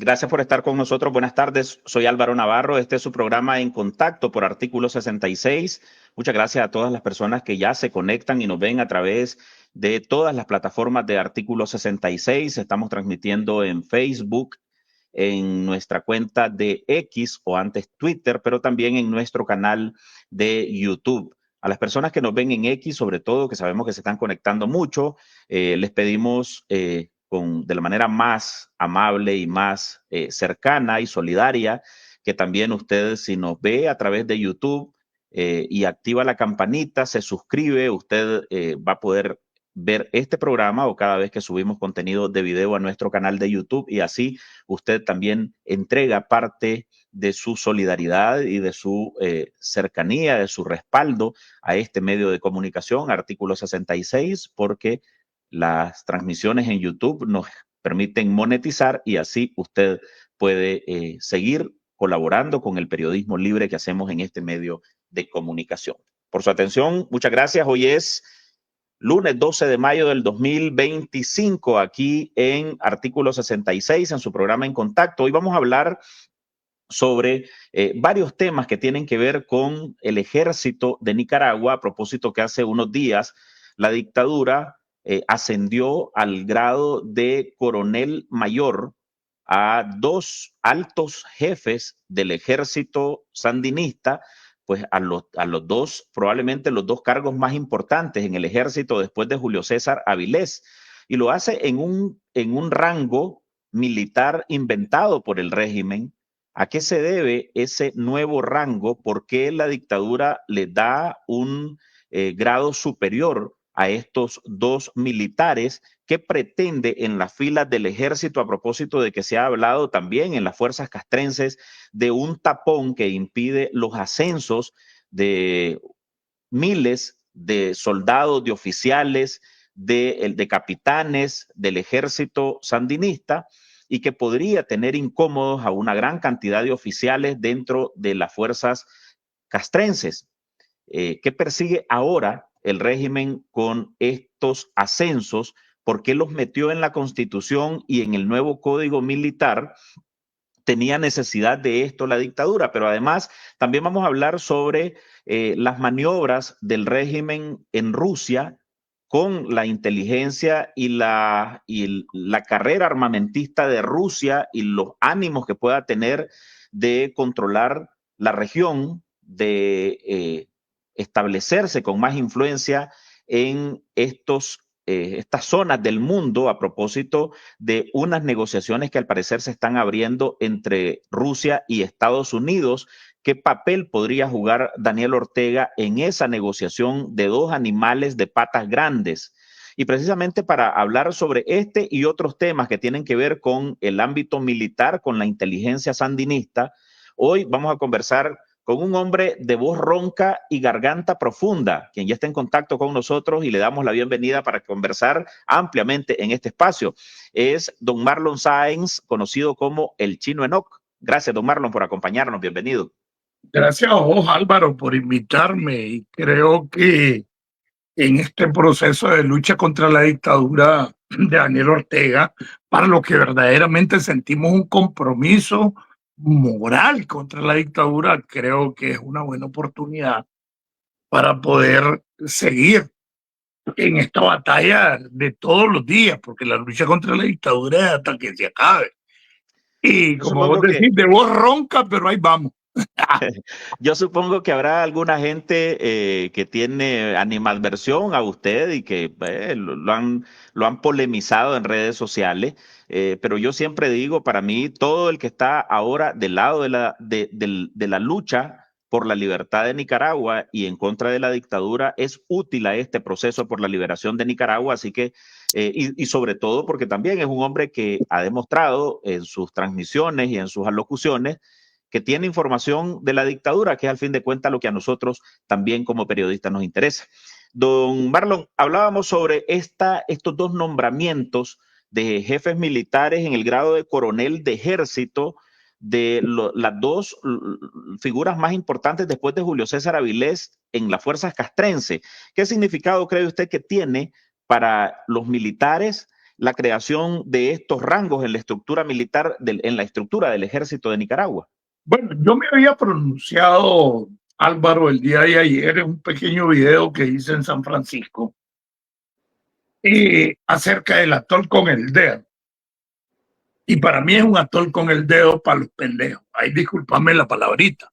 Gracias por estar con nosotros. Buenas tardes. Soy Álvaro Navarro. Este es su programa En Contacto por Artículo 66. Muchas gracias a todas las personas que ya se conectan y nos ven a través de todas las plataformas de Artículo 66. Estamos transmitiendo en Facebook, en nuestra cuenta de X o antes Twitter, pero también en nuestro canal de YouTube. A las personas que nos ven en X, sobre todo, que sabemos que se están conectando mucho, les pedimos de la manera más amable y más cercana y solidaria, que también usted, si nos ve a través de YouTube y activa la campanita, se suscribe, usted va a poder ver este programa o cada vez que subimos contenido de video a nuestro canal de YouTube, y así usted también entrega parte de su solidaridad y de su cercanía, de su respaldo a este medio de comunicación, Artículo 66, porque las transmisiones en YouTube nos permiten monetizar y así usted puede seguir colaborando con el periodismo libre que hacemos en este medio de comunicación. Por su atención, muchas gracias. Hoy es lunes 12 de mayo del 2025, aquí en Artículo 66, en su programa En Contacto. Hoy vamos a hablar sobre varios temas que tienen que ver con el ejército de Nicaragua, a propósito que hace unos días la dictadura ascendió al grado de coronel mayor a dos altos jefes del ejército sandinista, pues a los dos, probablemente los dos cargos más importantes en el ejército después de Julio César Avilés, y lo hace en un rango militar inventado por el régimen. ¿A qué se debe ese nuevo rango? ¿Por qué la dictadura le da un grado superior a estos dos militares? ¿Qué pretende en las filas del ejército, a propósito de que se ha hablado también en las fuerzas castrenses de un tapón que impide los ascensos de miles de soldados, de oficiales, de capitanes del ejército sandinista, y que podría tener incómodos a una gran cantidad de oficiales dentro de las fuerzas castrenses? ¿Qué persigue ahora el régimen con estos ascensos? ¿Por qué los metió en la Constitución y en el nuevo Código Militar? Tenía necesidad de esto la dictadura, pero además también vamos a hablar sobre las maniobras del régimen en Rusia con la inteligencia y la carrera armamentista de Rusia y los ánimos que pueda tener de controlar la región, de establecerse con más influencia en estas zonas del mundo, a propósito de unas negociaciones que al parecer se están abriendo entre Rusia y Estados Unidos. ¿Qué papel podría jugar Daniel Ortega en esa negociación de dos animales de patas grandes? Y precisamente para hablar sobre este y otros temas que tienen que ver con el ámbito militar, con la inteligencia sandinista, hoy vamos a conversar con un hombre de voz ronca y garganta profunda, quien ya está en contacto con nosotros y le damos la bienvenida para conversar ampliamente en este espacio. Es don Marlon Sáenz, conocido como el Chino Enoc. Gracias, don Marlon, por acompañarnos. Bienvenido. Gracias a vos, Álvaro, por invitarme, y creo que en este proceso de lucha contra la dictadura de Daniel Ortega, para lo que verdaderamente sentimos un compromiso moral contra la dictadura, creo que es una buena oportunidad para poder seguir en esta batalla de todos los días, porque la lucha contra la dictadura es hasta que se acabe. Y Yo como vos supongo que decís, de voz ronca, pero ahí vamos. Yo supongo que habrá alguna gente que tiene animadversión a usted y que lo han polemizado en redes sociales, pero yo siempre digo, para mí, todo el que está ahora del lado de la lucha por la libertad de Nicaragua y en contra de la dictadura es útil a este proceso por la liberación de Nicaragua, así que, y sobre todo porque también es un hombre que ha demostrado en sus transmisiones y en sus alocuciones que tiene información de la dictadura, que es al fin de cuentas lo que a nosotros también como periodistas nos interesa. Don Marlon, hablábamos sobre estos dos nombramientos de jefes militares en el grado de coronel de ejército de las dos figuras más importantes después de Julio César Avilés en las fuerzas castrenses. ¿Qué significado cree usted que tiene para los militares la creación de estos rangos en la estructura militar, en la estructura del ejército de Nicaragua? Bueno, yo me había pronunciado, Álvaro, el día de ayer en un pequeño video que hice en San Francisco acerca del atol con el dedo. Y para mí es un atol con el dedo para los pendejos. Ahí discúlpame la palabrita.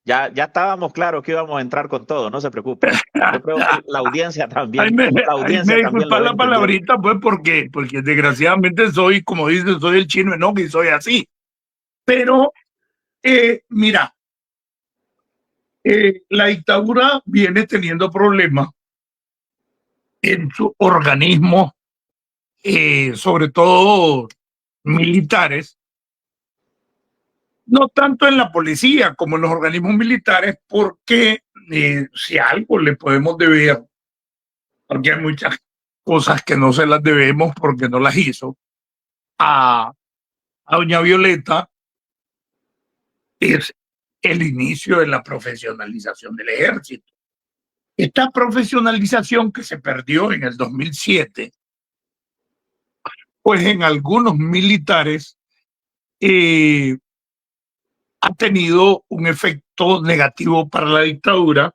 Ya estábamos claros que íbamos a entrar con todo, no se preocupe. Yo creo que la audiencia también, ahí me disculpa la palabrita, pues, porque desgraciadamente soy, como dicen, soy el chino enojo y soy así. Pero, mira, la dictadura viene teniendo problemas en su organismo, sobre todo militares, no tanto en la policía como en los organismos militares, porque si algo le podemos deber, porque hay muchas cosas que no se las debemos porque no las hizo, a doña Violeta, es el inicio de la profesionalización del ejército. Esta profesionalización que se perdió en el 2007, pues en algunos militares ha tenido un efecto negativo para la dictadura,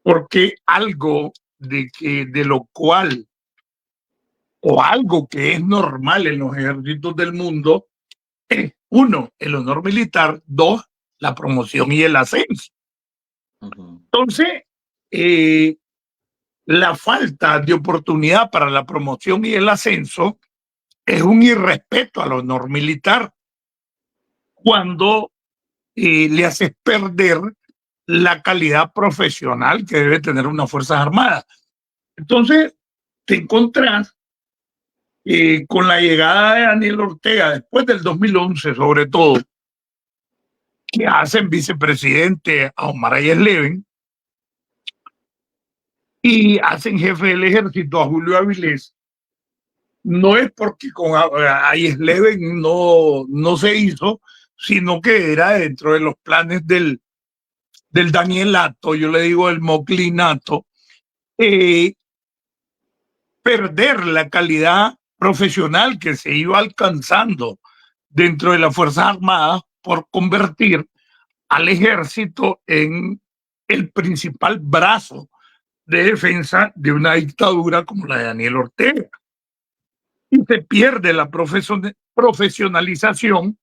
porque algo de lo cual, o algo que es normal en los ejércitos del mundo, es, uno, el honor militar, dos, la promoción y el ascenso. Entonces, la falta de oportunidad para la promoción y el ascenso es un irrespeto al honor militar cuando le haces perder la calidad profesional que debe tener unas Fuerzas Armadas. Entonces, te encontrás con la llegada de Daniel Ortega, después del 2011 sobre todo, que hacen vicepresidente a Omar Hayes Leven y hacen jefe del ejército a Julio Avilés. No es porque con Hayes Leven no se hizo, sino que era dentro de los planes del Danielato, yo le digo el moclinato, perder la calidad profesional que se iba alcanzando dentro de las Fuerzas Armadas por convertir al ejército en el principal brazo de defensa de una dictadura como la de Daniel Ortega. Y se pierde la profesionalización,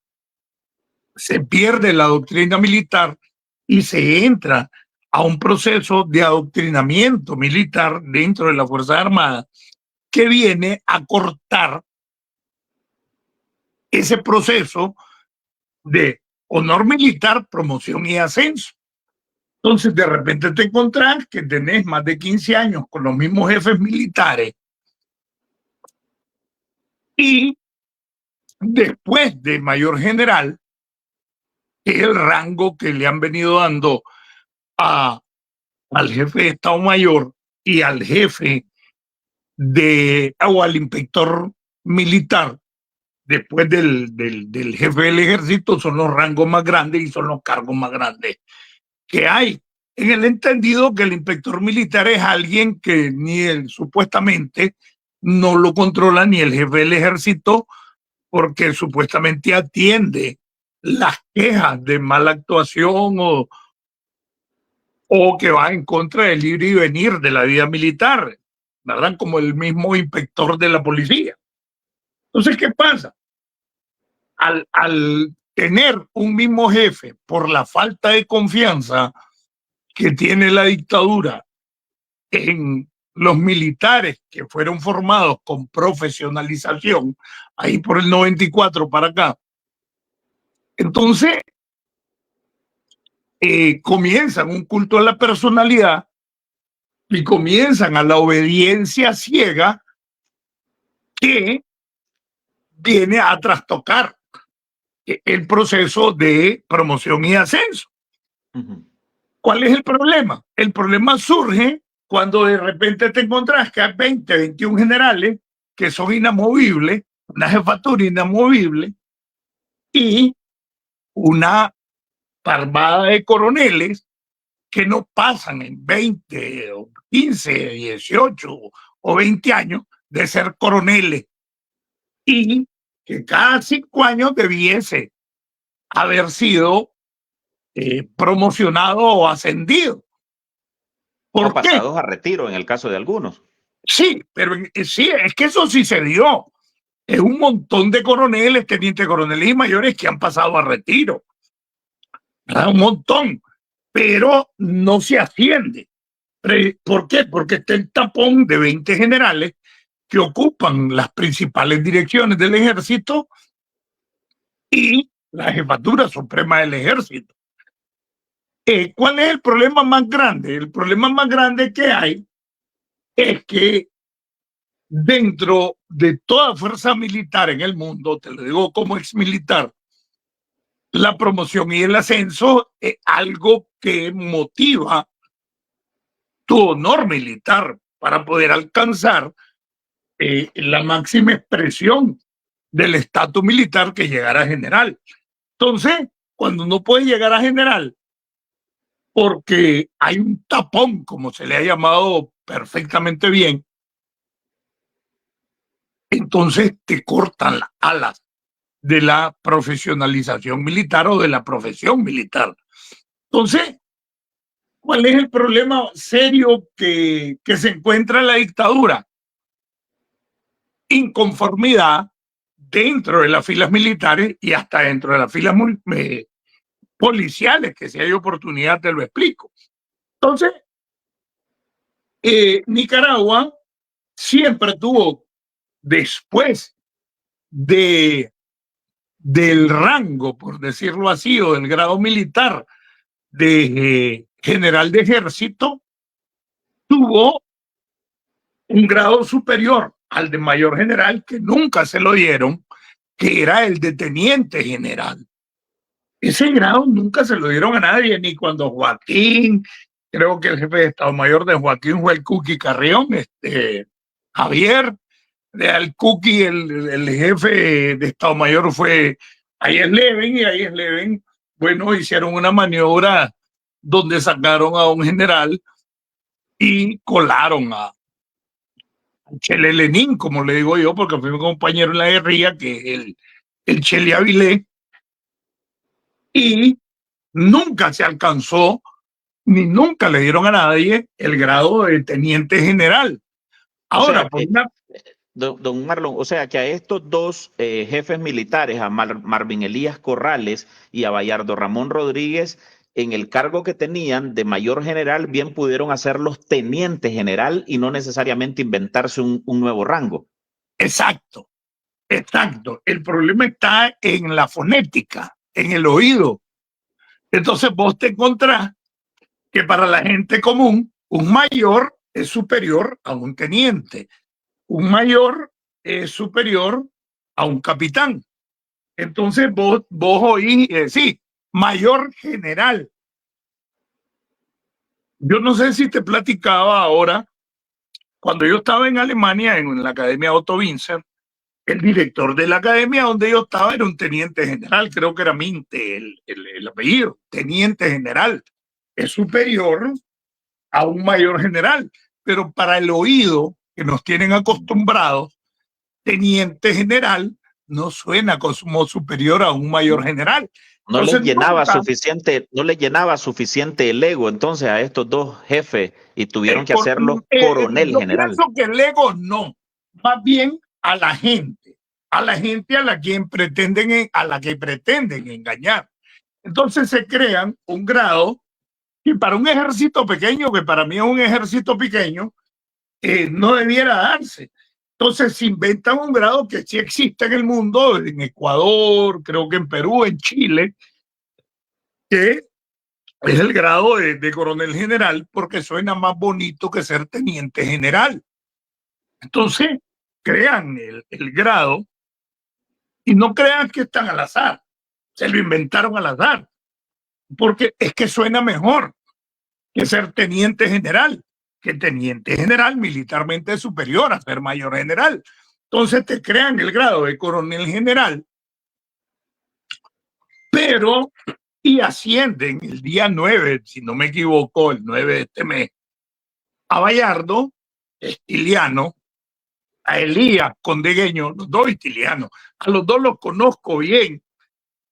se pierde la doctrina militar y se entra a un proceso de adoctrinamiento militar dentro de las Fuerzas Armadas que viene a cortar ese proceso de honor militar, promoción y ascenso. Entonces, de repente te encontrás que tenés más de 15 años con los mismos jefes militares y después de mayor general, que es el rango que le han venido dando al jefe de Estado Mayor y al jefe o al inspector militar, después del jefe del ejército, son los rangos más grandes y son los cargos más grandes que hay. En el entendido que el inspector militar es alguien que ni él supuestamente no lo controla ni el jefe del ejército, porque supuestamente atiende las quejas de mala actuación o que va en contra del ir y venir de la vida militar, ¿verdad? Como el mismo inspector de la policía. Entonces, ¿qué pasa? Al tener un mismo jefe por la falta de confianza que tiene la dictadura en los militares que fueron formados con profesionalización, ahí por el 94 para acá, entonces comienzan un culto a la personalidad y comienzan a la obediencia ciega que viene a trastocar el proceso de promoción y ascenso. ¿Cuál es el problema? El problema surge cuando de repente te encontrás que hay 20, 21 generales que son inamovibles, una jefatura inamovible y una parvada de coroneles que no pasan en 20 o 15, 18 o 20 años de ser coroneles y que cada 5 años debiese haber sido promocionado o ascendido. O ¿Por qué? pasados a retiro en el caso de algunos. Sí, pero sí, es que eso sí se dio. Es un montón de coroneles, tenientes coroneles y mayores que han pasado a retiro. ¿Verdad? Un montón, pero no se asciende. ¿Por qué? Porque está el tapón de 20 generales que ocupan las principales direcciones del ejército y la jefatura suprema del ejército. ¿Cuál es el problema más grande? El problema más grande que hay es que dentro de toda fuerza militar en el mundo, te lo digo como ex militar, la promoción y el ascenso es algo que motiva tu honor militar para poder alcanzar la máxima expresión del estatus militar, que llegar a general. Entonces, cuando uno puede llegar a general porque hay un tapón, como se le ha llamado perfectamente bien, entonces te cortan las alas de la profesionalización militar o de la profesión militar. Entonces, ¿cuál es el problema serio que se encuentra en la dictadura? Inconformidad dentro de las filas militares y hasta dentro de las filas policiales, que si hay oportunidad te lo explico. Entonces, Nicaragua siempre tuvo, después del rango, por decirlo así, o del grado militar de general de ejército, tuvo un grado superior al de mayor general que nunca se lo dieron, que era el de teniente general. Ese grado nunca se lo dieron a nadie, ni cuando Joaquín, creo que el jefe de Estado Mayor de Joaquín fue el Cuqui Carrión, Javier, al Cuqui, el jefe de Estado Mayor fue Ayes Leven, y Ayes Leven, bueno, hicieron una maniobra donde sacaron a un general y colaron a Chele Lenín, como le digo yo, porque fue mi compañero en la guerrilla, que es el Chele Avilés, y nunca se alcanzó, ni nunca le dieron a nadie el grado de teniente general. Ahora, O sea, don Marlon, o sea que a estos dos jefes militares, a Marvin Elías Corrales y a Bayardo Ramón Rodríguez, en el cargo que tenían de mayor general, bien pudieron hacerlos teniente general y no necesariamente inventarse un nuevo rango. exacto, exacto. El problema está en la fonética, en el oído. Entonces vos te encontrás que para la gente común, un mayor es superior a un teniente, un mayor es superior a un capitán. Entonces vos oís decir mayor general. Yo no sé si te platicaba ahora, cuando yo estaba en Alemania, en la Academia Otto Winzer, el director de la academia donde yo estaba era un teniente general, creo que era Minte el apellido, teniente general. Es superior a un mayor general, pero para el oído que nos tienen acostumbrados, teniente general no suena como superior a un mayor general. No les Entonces, llenaba nunca, suficiente, no les llenaba suficiente el ego entonces a estos dos jefes y tuvieron que hacerlos coronel yo general. pienso que el ego no, más bien a la gente, a la gente a la que pretenden engañar. Entonces se crean un grado que para un ejército pequeño, que para mí es un ejército pequeño, no debiera darse. Entonces se inventan un grado que sí existe en el mundo, en Ecuador, creo que en Perú, en Chile, que es el grado de coronel general, porque suena más bonito que ser teniente general. Entonces crean el grado y no crean que están al azar, se lo inventaron al azar, porque es que suena mejor que ser teniente general, que teniente general militarmente superior a ser mayor general. Entonces te crean el grado de coronel general, pero y ascienden el día 9, si no me equivoco, el 9 de este mes, a Bayardo, Estiliano, a Elías Condegueño, los dos italianos. A los dos los conozco bien.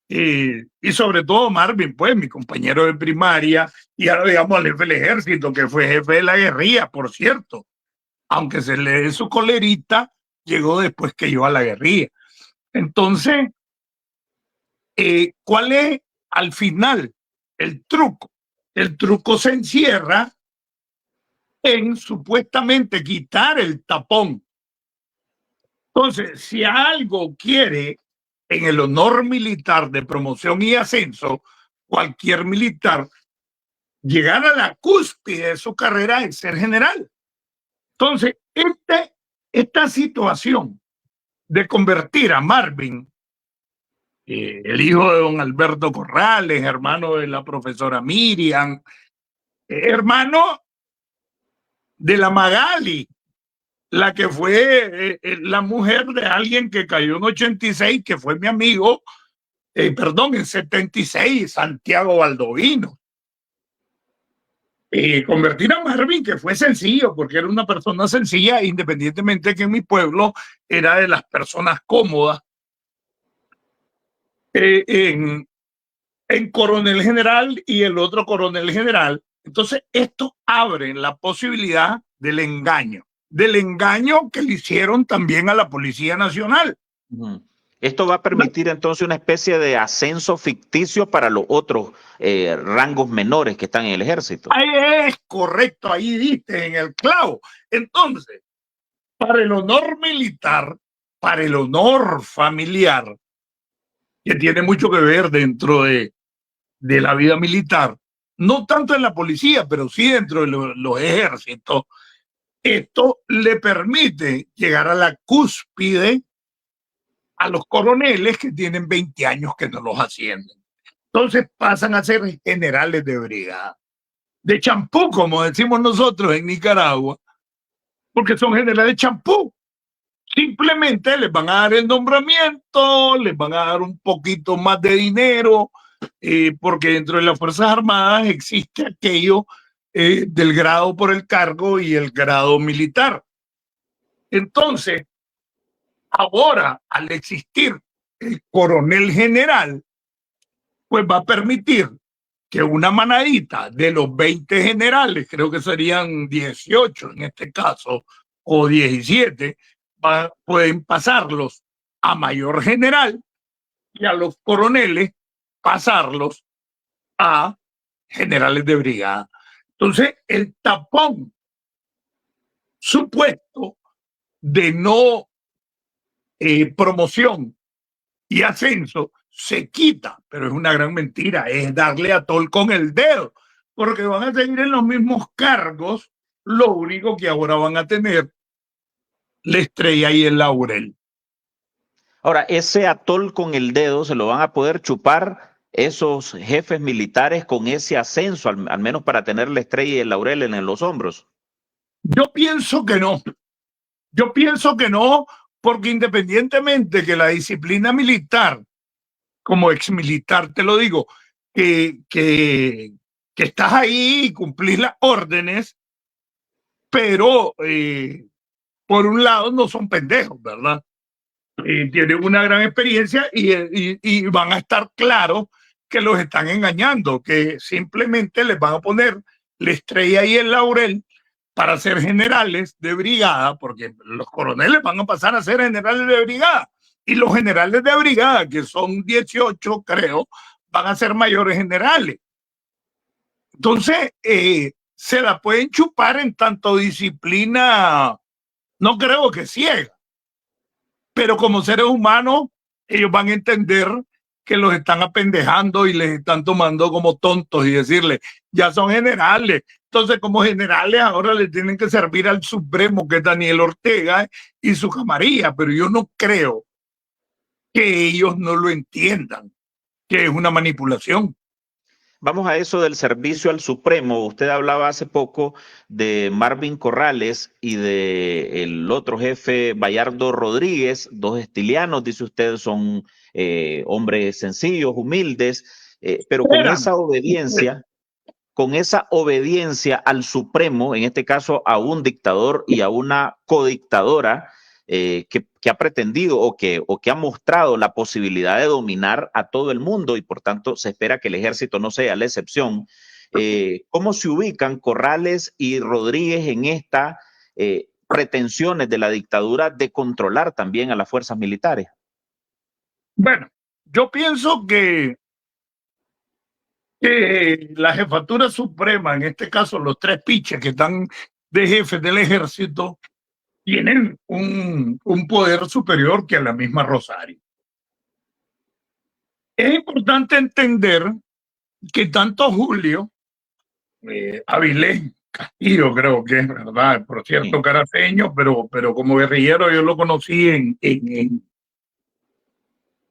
Y sobre todo Marvin, pues, mi compañero de primaria, y ahora digamos al jefe del ejército, que fue jefe de la guerrilla, por cierto. Aunque se le dé su colerita, llegó después que yo a la guerrilla. Entonces, ¿cuál es al final el truco? El truco se encierra en supuestamente quitar el tapón. Entonces, si algo quiere en el honor militar de promoción y ascenso, cualquier militar, llegar a la cúspide de su carrera es ser general. Entonces, esta situación de convertir a Marvin, el hijo de don Alberto Corrales, hermano de la profesora Miriam, hermano de la Magali, la que fue la mujer de alguien que cayó en 86, que fue mi amigo, en 76, Santiago Baldovino. Convertir a Marvin, que fue sencillo, porque era una persona sencilla, independientemente que en mi pueblo era de las personas cómodas, en coronel general y el otro coronel general. Entonces, esto abre la posibilidad del engaño que le hicieron también a la Policía Nacional. Esto va a permitir entonces una especie de ascenso ficticio para los otros rangos menores que están en el ejército. Ahí es correcto, ahí diste en el clavo. Entonces, para el honor militar, para el honor familiar, que tiene mucho que ver dentro de la vida militar, no tanto en la policía, pero sí dentro de los ejércitos, esto le permite llegar a la cúspide a los coroneles que tienen 20 años que no los ascienden. Entonces pasan a ser generales de brigada, de champú, como decimos nosotros en Nicaragua, porque son generales de champú. Simplemente les van a dar el nombramiento, les van a dar un poquito más de dinero, porque dentro de las Fuerzas Armadas existe aquello del grado por el cargo y el grado militar. Entonces, ahora, al existir el coronel general, pues va a permitir que una manadita de los 20 generales, creo que serían 18 en este caso, o 17, pueden pasarlos a mayor general y a los coroneles pasarlos a generales de brigada. Entonces, el tapón supuesto de no promoción y ascenso se quita, pero es una gran mentira, es darle a tol con el dedo, porque van a seguir en los mismos cargos, lo único que ahora van a tener la estrella y el laurel. Ahora, ese atol con el dedo se lo van a poder chupar esos jefes militares con ese ascenso, al menos para tener la estrella y el laurel en los hombros. Yo pienso que no. Yo pienso que no, porque independientemente que la disciplina militar, como exmilitar te lo digo, que estás ahí y cumplís las órdenes, pero por un lado no son pendejos, ¿verdad? Tienen una gran experiencia y van a estar claros que los están engañando, que simplemente les van a poner la estrella y el laurel para ser generales de brigada, porque los coroneles van a pasar a ser generales de brigada y los generales de brigada, que son 18 creo, van a ser mayores generales. Entonces, se la pueden chupar en tanto disciplina, no creo que ciega, pero como seres humanos, ellos van a entender que los están apendejando y les están tomando como tontos y decirles, ya son generales. Entonces, como generales, ahora le tienen que servir al Supremo, que es Daniel Ortega y su camarilla, pero yo no creo que ellos no lo entiendan, que es una manipulación. Vamos a eso del servicio al Supremo. Usted hablaba hace poco de Marvin Corrales y de el otro jefe, Bayardo Rodríguez, dos estilianos, dice usted, son hombres sencillos, humildes, pero con esa obediencia al Supremo, en este caso a un dictador y a una codictadora, que ha pretendido o que ha mostrado la posibilidad de dominar a todo el mundo y por tanto se espera que el ejército no sea la excepción. ¿Cómo se ubican Corrales y Rodríguez en esta pretensiones de la dictadura de controlar también a las fuerzas militares? Bueno, yo pienso que la jefatura suprema, en este caso los tres piches que están de jefes del ejército, tienen un poder superior que a la misma Rosario. Es importante entender que tanto Julio Avilés Castillo, creo que es verdad, por cierto, caraceño, pero como guerrillero yo lo conocí en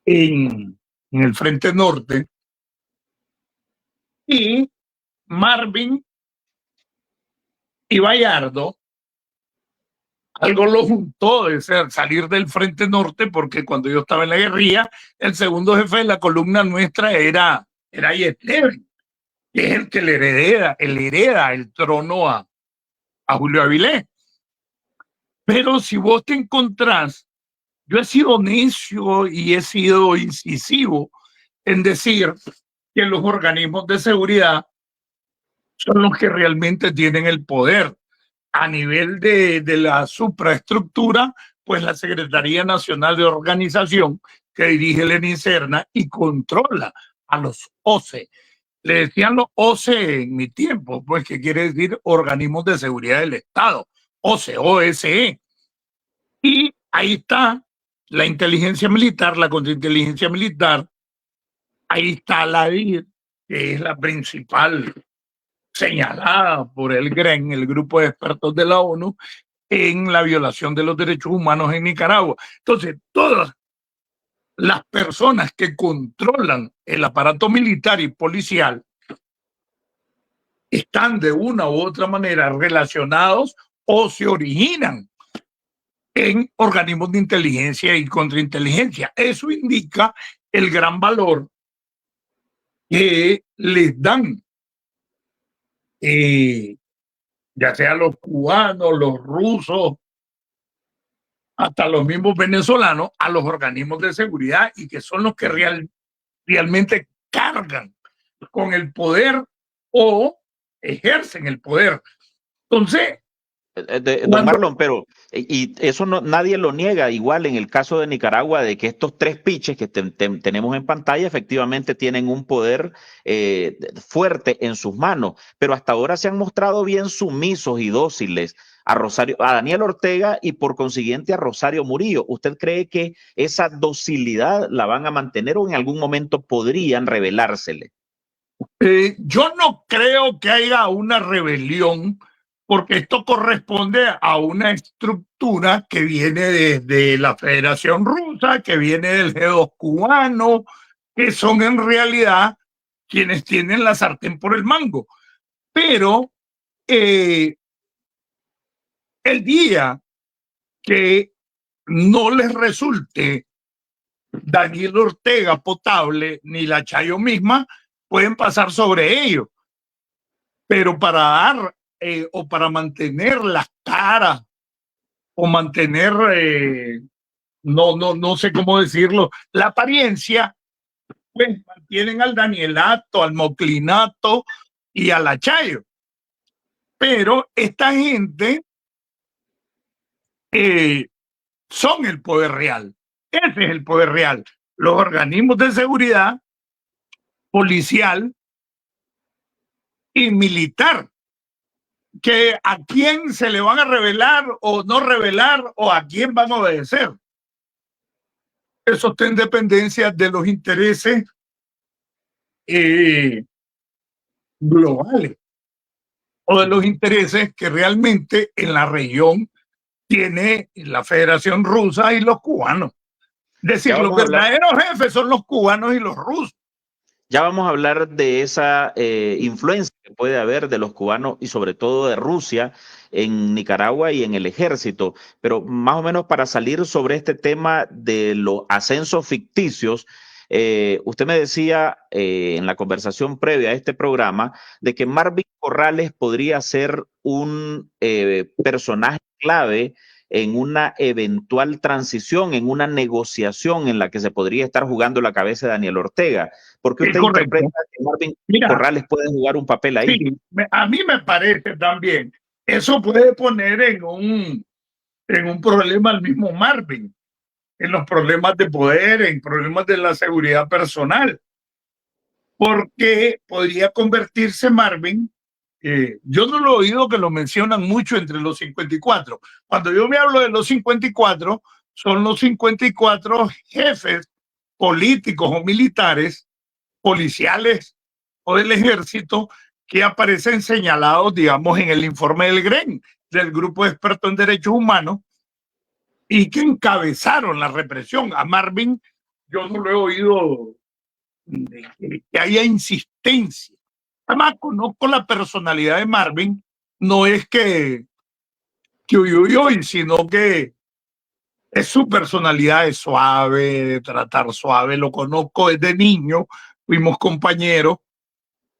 el Frente Norte, y Marvin y Bayardo, algo lo juntó de salir del Frente Norte, porque cuando yo estaba en la guerrilla, el segundo jefe de la columna nuestra era Yesteven, que es el que le hereda el trono a Julio Avilés. Pero si vos te encontrás, yo he sido necio y he sido incisivo en decir que los organismos de seguridad son los que realmente tienen el poder. A nivel de la supraestructura, pues la Secretaría Nacional de Organización, que dirige Lenín Serna y controla a los OCE. Le decían los OCE en mi tiempo, pues que quiere decir Organismos de Seguridad del Estado, OCE, OSE. Y ahí está la inteligencia militar, la contrainteligencia militar, ahí está la DIR, que es la principal señalada por el GREN, el Grupo de Expertos de la ONU, en la violación de los derechos humanos en Nicaragua. Entonces, todas las personas que controlan el aparato militar y policial están de una u otra manera relacionados o se originan en organismos de inteligencia y contrainteligencia. Eso indica el gran valor que les dan, ya sea los cubanos, los rusos, hasta los mismos venezolanos, a los organismos de seguridad, y que son los que realmente cargan con el poder o ejercen el poder. Entonces, don Marlon, pero y eso no, nadie lo niega, igual en el caso de Nicaragua, de que estos tres piches que tenemos en pantalla efectivamente tienen un poder fuerte en sus manos, pero hasta ahora se han mostrado bien sumisos y dóciles a Daniel Ortega y por consiguiente a Rosario Murillo. ¿Usted cree que esa docilidad la van a mantener o en algún momento podrían rebelársele? Yo no creo que haya una rebelión, porque esto corresponde a una estructura que viene desde la Federación Rusa, que viene del G2 cubano, que son en realidad quienes tienen la sartén por el mango. Pero el día que no les resulte Daniel Ortega potable, ni la Chayo misma, pueden pasar sobre ellos. Pero para dar o para mantener las caras o mantener, no sé cómo decirlo, la apariencia, pues mantienen al Danielato, al Moclinato y al Achayo. Pero esta gente son el poder real. Ese es el poder real. Los organismos de seguridad policial y militar, que a quién se le van a revelar o no revelar o a quién van a obedecer. Eso está en dependencia de los intereses globales o de los intereses que realmente en la región tiene la Federación Rusa y los cubanos. Es decir, los verdaderos jefes son los cubanos y los rusos. Ya vamos a hablar de esa influencia que puede haber de los cubanos y sobre todo de Rusia en Nicaragua y en el ejército, pero más o menos para salir sobre este tema de los ascensos ficticios, usted me decía en la conversación previa a este programa de que Marvin Corrales podría ser un personaje clave en una eventual transición, en una negociación en la que se podría estar jugando la cabeza de Daniel Ortega? ¿Por qué Es usted correcto. interpreta que Marvin Mira, Corrales puede jugar un papel ahí? sí, a mí me parece también. Eso puede poner en un problema al mismo Marvin, en los problemas de poder, en problemas de la seguridad personal, porque podría convertirse Marvin. Yo no lo he oído que lo mencionan mucho entre los 54. Cuando yo me hablo de los 54, son los 54 jefes políticos o militares, policiales o del ejército que aparecen señalados, digamos, en el informe del GREN, del Grupo de Expertos en Derechos Humanos, y que encabezaron la represión. A Marvin yo no lo he oído que haya insistencia. Además, conozco la personalidad de Marvin, no es que uy, sino que es su personalidad es suave, de tratar suave, lo conozco desde niño, fuimos compañeros.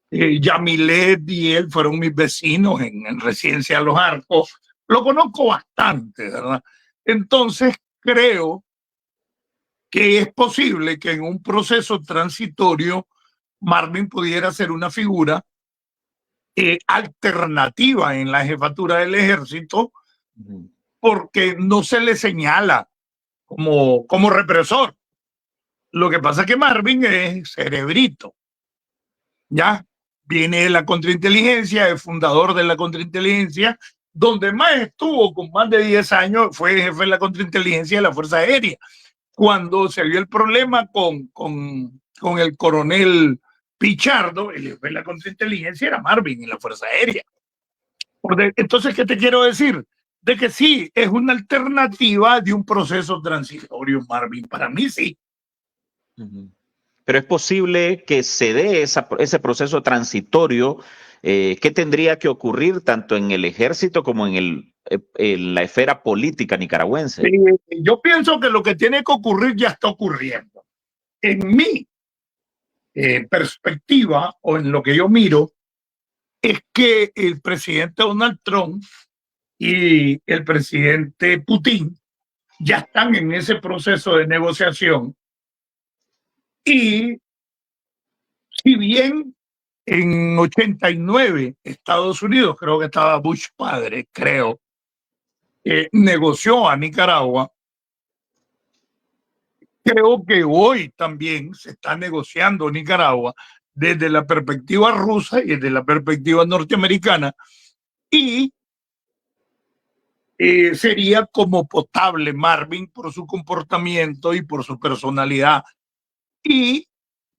Yamilet y él fueron mis vecinos en Residencia de los Arcos. Lo conozco bastante, ¿verdad? Entonces creo que es posible que en un proceso transitorio Marvin pudiera ser una figura alternativa en la jefatura del ejército, porque no se le señala como represor. Lo que pasa es que Marvin es cerebrito, ¿ya? Viene de la contrainteligencia, es fundador de la contrainteligencia, donde más estuvo con más de 10 años, fue jefe de la contrainteligencia de la Fuerza Aérea. Cuando se vio el problema con el coronel Pichardo, el jefe de la contrainteligencia era Marvin en la Fuerza Aérea. Entonces, ¿qué te quiero decir? De que sí, es una alternativa de un proceso transitorio, Marvin. Para mí sí. Pero es posible que se dé ese proceso transitorio. ¿Qué tendría que ocurrir tanto en el ejército como en la esfera política nicaragüense? Yo pienso que lo que tiene que ocurrir ya está ocurriendo. En mi perspectiva o en lo que yo miro es que el presidente Donald Trump y el presidente Putin ya están en ese proceso de negociación, y si bien en 89 Estados Unidos, creo que estaba Bush padre, creo, negoció a Nicaragua, creo que hoy también se está negociando Nicaragua desde la perspectiva rusa y desde la perspectiva norteamericana, y sería como potable Marvin por su comportamiento y por su personalidad. Y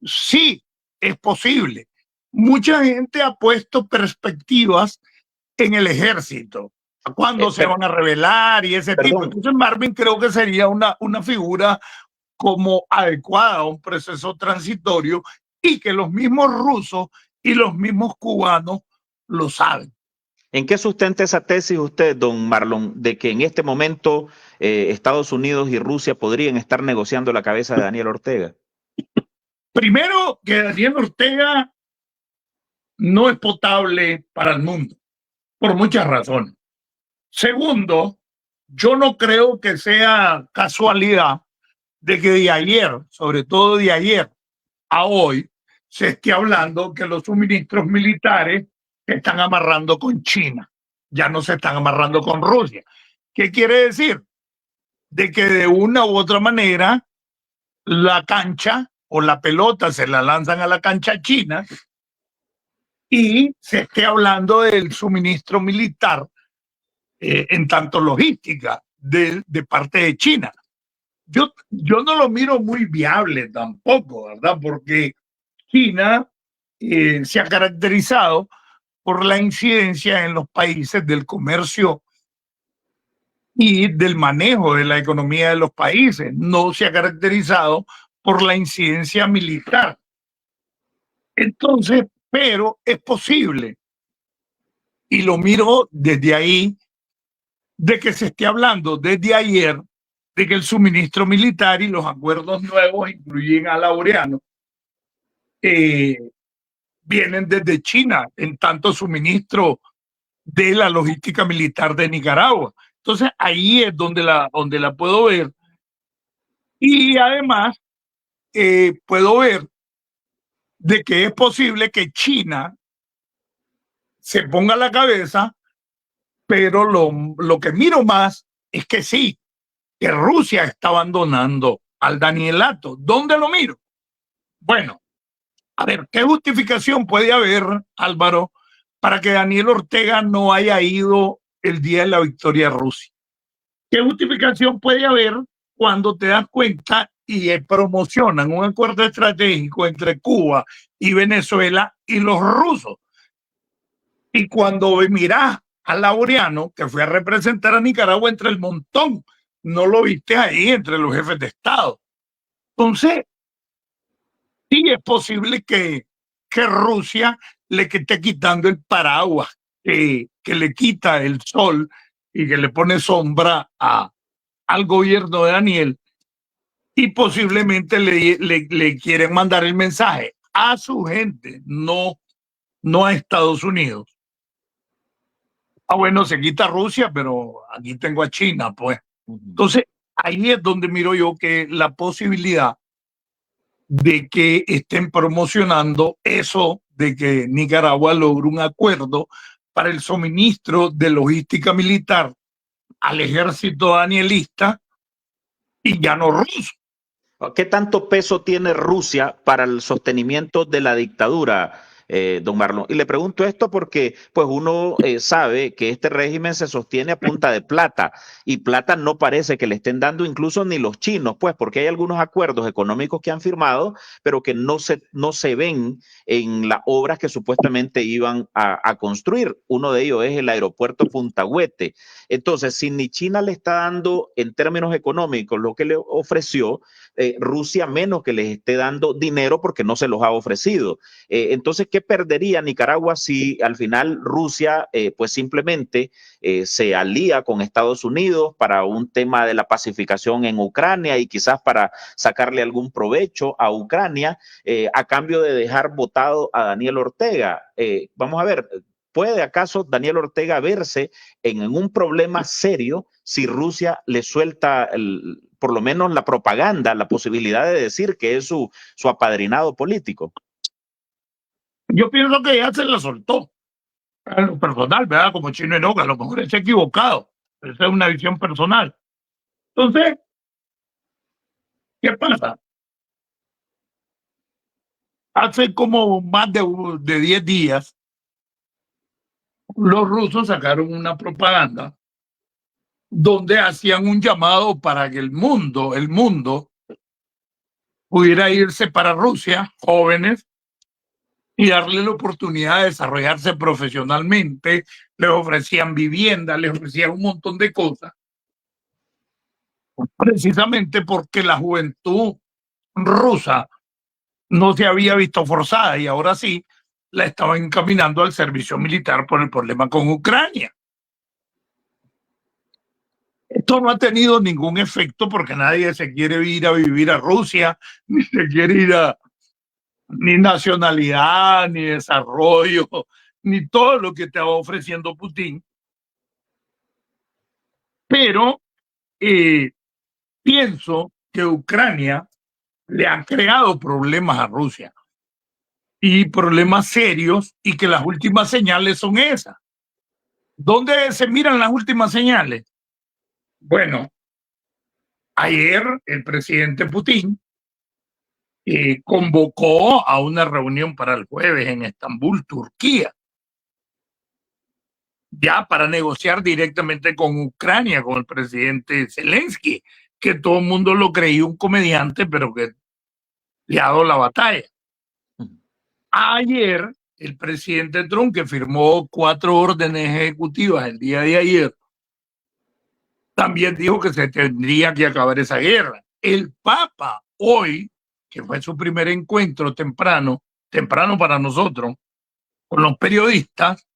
sí, es posible. Mucha gente ha puesto perspectivas en el ejército, cuándo se van a revelar y ese tipo. Entonces Marvin creo que sería una figura como adecuada a un proceso transitorio, y que los mismos rusos y los mismos cubanos lo saben. ¿En qué sustenta esa tesis usted, don Marlon, de que en este momento Estados Unidos y Rusia podrían estar negociando la cabeza de Daniel Ortega? Primero, que Daniel Ortega no es potable para el mundo, por muchas razones. Segundo, yo no creo que sea casualidad de que de ayer, sobre todo de ayer a hoy, se esté hablando que los suministros militares se están amarrando con China, ya no se están amarrando con Rusia. ¿Qué quiere decir? De que de una u otra manera la cancha o la pelota se la lanzan a la cancha china, y se esté hablando del suministro militar en tanto logística de parte de China. Yo no lo miro muy viable tampoco, ¿verdad? Porque China se ha caracterizado por la incidencia en los países del comercio y del manejo de la economía de los países. No se ha caracterizado por la incidencia militar. Entonces, pero es posible, y lo miro desde ahí, de que se esté hablando desde ayer de que el suministro militar y los acuerdos nuevos incluyen a Laureano, vienen desde China, en tanto suministro de la logística militar de Nicaragua. Entonces ahí es donde la puedo ver. Y además puedo ver de que es posible que China se ponga a la cabeza, pero lo que miro más es que sí, que Rusia está abandonando al Danielato. ¿Dónde lo miro? Bueno, a ver, ¿qué justificación puede haber, Álvaro, para que Daniel Ortega no haya ido el día de la victoria de Rusia? ¿Qué justificación puede haber cuando te das cuenta y promocionan un acuerdo estratégico entre Cuba y Venezuela y los rusos? Y cuando mirás a Laureano, que fue a representar a Nicaragua entre el montón, no lo viste ahí entre los jefes de Estado. Entonces, sí es posible que Rusia le esté quitando el paraguas, que le quita el sol y que le pone sombra al gobierno de Daniel, y posiblemente le quieren mandar el mensaje a su gente, no a Estados Unidos. Bueno, se quita Rusia, pero aquí tengo a China, pues. Entonces, ahí es donde miro yo que la posibilidad de que estén promocionando eso, de que Nicaragua logre un acuerdo para el suministro de logística militar al ejército danielista y ya no ruso. ¿Qué tanto peso tiene Rusia para el sostenimiento de la dictadura, don Marlon? Y le pregunto esto porque pues uno sabe que este régimen se sostiene a punta de plata, y plata no parece que le estén dando incluso ni los chinos, pues porque hay algunos acuerdos económicos que han firmado, pero que no se ven en las obras que supuestamente iban a construir. Uno de ellos es el aeropuerto Punta Huete. Entonces, si ni China le está dando en términos económicos lo que le ofreció, Rusia menos que les esté dando dinero porque no se los ha ofrecido. Entonces, ¿qué perdería Nicaragua si al final Rusia pues simplemente se alía con Estados Unidos para un tema de la pacificación en Ucrania y quizás para sacarle algún provecho a Ucrania a cambio de dejar votado a Daniel Ortega? Vamos a ver, ¿puede acaso Daniel Ortega verse en un problema serio si Rusia le suelta por lo menos la propaganda, la posibilidad de decir que es su apadrinado político? Yo pienso que ya se la soltó. En lo personal, ¿verdad? Como Chino Enoca, a lo mejor está equivocado. Esa es una visión personal. Entonces, ¿qué pasa? Hace como más de 10 días, los rusos sacaron una propaganda donde hacían un llamado para que el mundo pudiera irse para Rusia, jóvenes, y darle la oportunidad de desarrollarse profesionalmente. Les ofrecían vivienda, les ofrecían un montón de cosas, precisamente porque la juventud rusa no se había visto forzada y ahora sí la estaban encaminando al servicio militar por el problema con Ucrania. Esto no ha tenido ningún efecto porque nadie se quiere ir a vivir a Rusia, ni se quiere ir ni nacionalidad, ni desarrollo, ni todo lo que te va ofreciendo Putin. Pero pienso que Ucrania le ha creado problemas a Rusia, y problemas serios, y que las últimas señales son esas. ¿Dónde se miran las últimas señales? Bueno, ayer el presidente Putin convocó a una reunión para el jueves en Estambul, Turquía, ya para negociar directamente con Ucrania, con el presidente Zelensky, que todo el mundo lo creía un comediante, pero que le ha dado la batalla. Ayer, el presidente Trump, que firmó 4 órdenes ejecutivas el día de ayer, también dijo que se tendría que acabar esa guerra. El Papa hoy, que fue su primer encuentro temprano para nosotros, con los periodistas,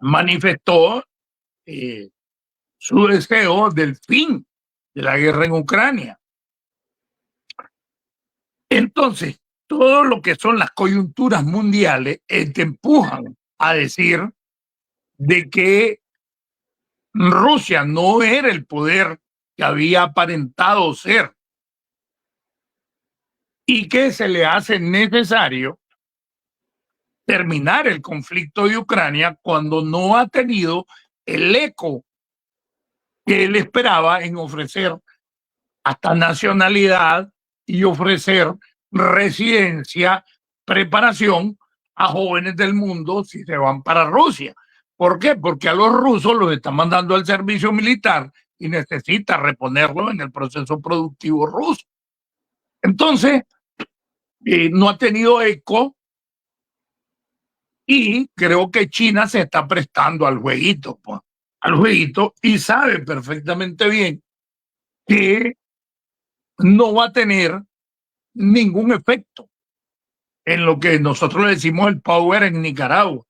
manifestó su deseo del fin de la guerra en Ucrania. Entonces, todo lo que son las coyunturas mundiales te empujan a decir de que Rusia no era el poder que había aparentado ser y que se le hace necesario terminar el conflicto de Ucrania cuando no ha tenido el eco que él esperaba en ofrecer hasta nacionalidad y ofrecer residencia, preparación a jóvenes del mundo si se van para Rusia. ¿Por qué? Porque a los rusos los están mandando al servicio militar y necesita reponerlo en el proceso productivo ruso. Entonces, no ha tenido eco y creo que China se está prestando al jueguito, pues, al jueguito, y sabe perfectamente bien que no va a tener ningún efecto en lo que nosotros le decimos el power en Nicaragua,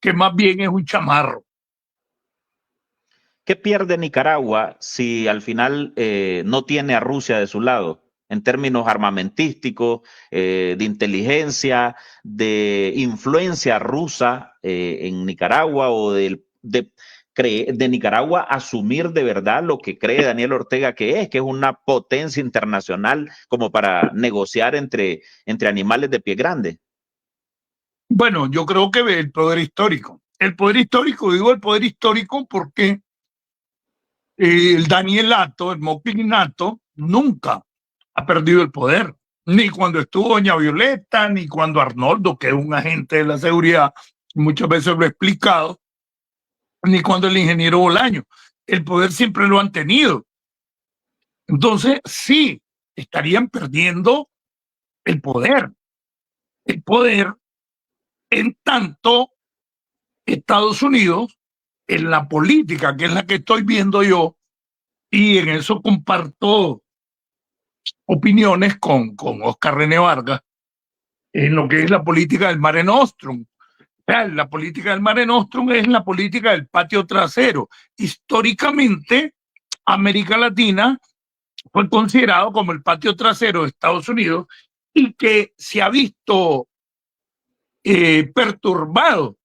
que más bien es un chamarro. ¿Qué pierde Nicaragua si al final no tiene a Rusia de su lado? En términos armamentísticos, de inteligencia, de influencia rusa en Nicaragua o de Nicaragua asumir de verdad lo que cree Daniel Ortega que es una potencia internacional como para negociar entre animales de pie grande. Bueno, yo creo que el poder histórico. El poder histórico, digo el poder histórico porque el Danielato, el Moquilinato, nunca ha perdido el poder. Ni cuando estuvo doña Violeta, ni cuando Arnoldo, que es un agente de la seguridad, muchas veces lo he explicado, ni cuando el ingeniero Bolaño. El poder siempre lo han tenido. Entonces, sí, estarían perdiendo el poder. El poder en tanto Estados Unidos, en la política, que es la que estoy viendo yo, y en eso comparto opiniones con Oscar René Vargas, en lo que es la política del Mare Nostrum. O sea, la política del Mare Nostrum es la política del patio trasero. Históricamente, América Latina fue considerado como el patio trasero de Estados Unidos y que se ha visto perturbado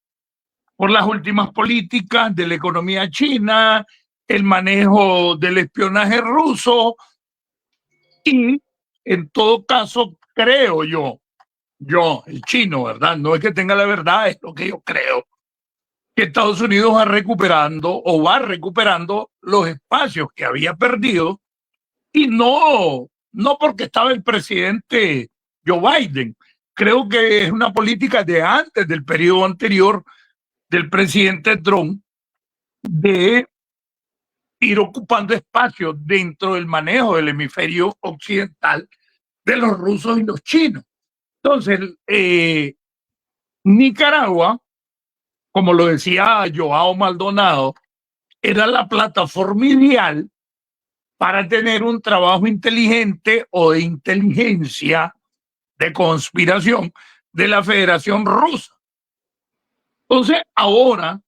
por las últimas políticas de la economía china, el manejo del espionaje ruso y, en todo caso, creo yo, el chino, ¿verdad? No es que tenga la verdad, es lo que yo creo, que Estados Unidos va recuperando o va recuperando los espacios que había perdido y no porque estaba el presidente Joe Biden. Creo que es una política de antes del periodo anterior del presidente Trump de ir ocupando espacios dentro del manejo del hemisferio occidental de los rusos y los chinos. Entonces, Nicaragua, como lo decía Joao Maldonado, era la plataforma ideal para tener un trabajo inteligente o de inteligencia, de conspiración de la Federación Rusa. Entonces, ahora,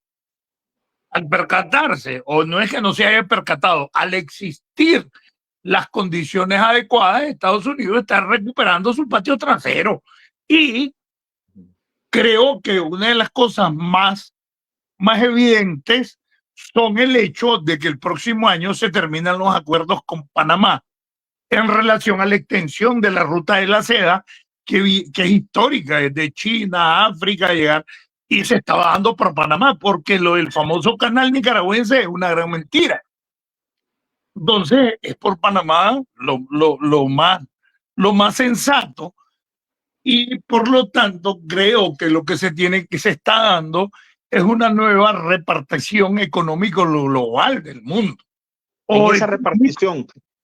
al percatarse, o no es que no se haya percatado, al existir las condiciones adecuadas, Estados Unidos está recuperando su patio trasero. Y creo que una de las cosas más evidentes son el hecho de que el próximo año se terminan los acuerdos con Panamá en relación a la extensión de la ruta de la seda, que es histórica, desde China, África, llegar, y se estaba dando por Panamá, porque lo del famoso canal nicaragüense es una gran mentira. Entonces, es por Panamá lo más sensato, y por lo tanto creo que lo que se está dando es una nueva repartición económico global del mundo.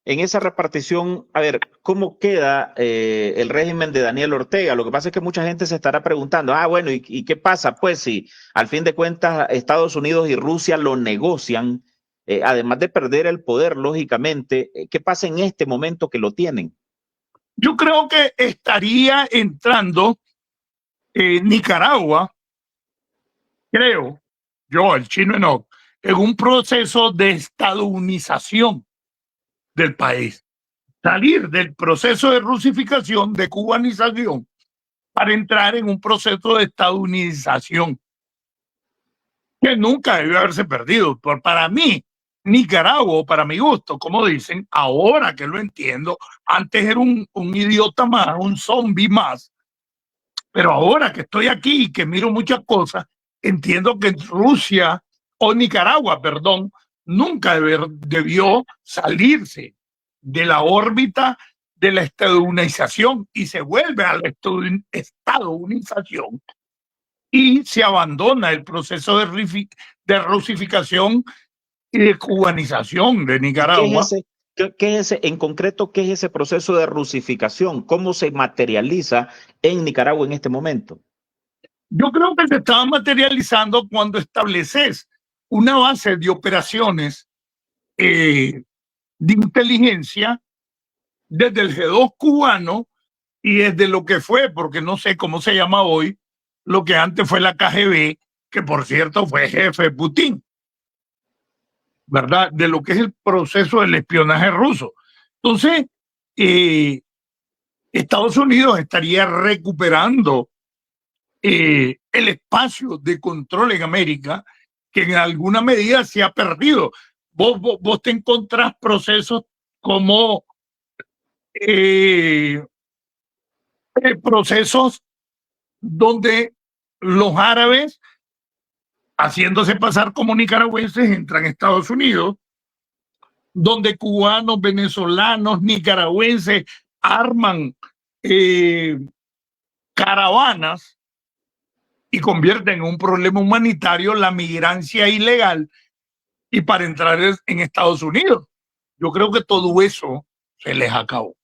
En esa repartición, a ver, ¿cómo queda el régimen de Daniel Ortega? Lo que pasa es que mucha gente se estará preguntando, bueno, ¿y qué pasa? Pues si al fin de cuentas Estados Unidos y Rusia lo negocian, además de perder el poder, lógicamente, ¿qué pasa en este momento que lo tienen? Yo creo que estaría entrando Nicaragua, creo, yo, el chino Enoch, en un proceso de estadounización del país. Salir del proceso de rusificación, de cubanización, para entrar en un proceso de estadounización que nunca debió haberse perdido. Para mí, Nicaragua, para mi gusto, como dicen, ahora que lo entiendo, antes era un idiota más, un zombie más, pero ahora que estoy aquí y que miro muchas cosas, entiendo que Rusia, o Nicaragua, perdón, nunca debió salirse de la órbita de la estadounización y se vuelve a la estadounización y se abandona el proceso de rusificación y de cubanización de ¿Y qué Nicaragua. es ese, qué es ese, en concreto, qué es ese proceso de rusificación? ¿Cómo se materializa en Nicaragua en este momento? Yo creo que se estaba materializando cuando estableces una base de operaciones de inteligencia desde el G2 cubano y desde lo que fue, porque no sé cómo se llama hoy, lo que antes fue la KGB, que por cierto fue jefe de Putin, ¿verdad? De lo que es el proceso del espionaje ruso. Entonces, Estados Unidos estaría recuperando el espacio de control en América que en alguna medida se ha perdido. Vos te encontrás procesos como eh, procesos donde los árabes, haciéndose pasar como nicaragüenses, entran a Estados Unidos, donde cubanos, venezolanos, nicaragüenses arman eh, caravanas y convierten en un problema humanitario la migrancia ilegal y para entrar en Estados Unidos. Yo creo que todo eso se les acabó.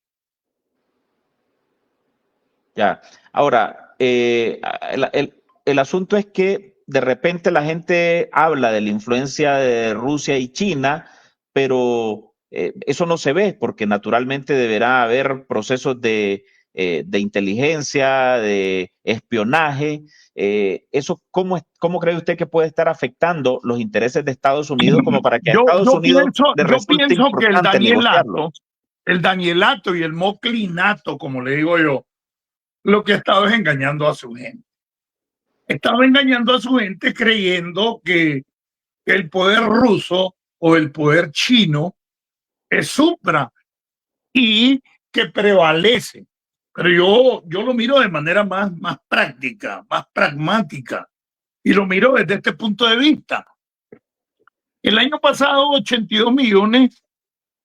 Ya. Ahora, el asunto es que de repente la gente habla de la influencia de Rusia y China, pero eso no se ve porque naturalmente deberá haber procesos de inteligencia, de espionaje. ¿Eso cómo cree usted que puede estar afectando los intereses de Estados Unidos como para que a Estados Unidos le Yo resulte pienso que importante negociarlo? El Danielato y el Moclinato, como le digo yo, lo que ha estado es engañando a su gente. Estaba engañando a su gente creyendo que el poder ruso o el poder chino es supra y que prevalece. Pero yo lo miro de manera más práctica, más pragmática, y lo miro desde este punto de vista. El año pasado, 82 millones,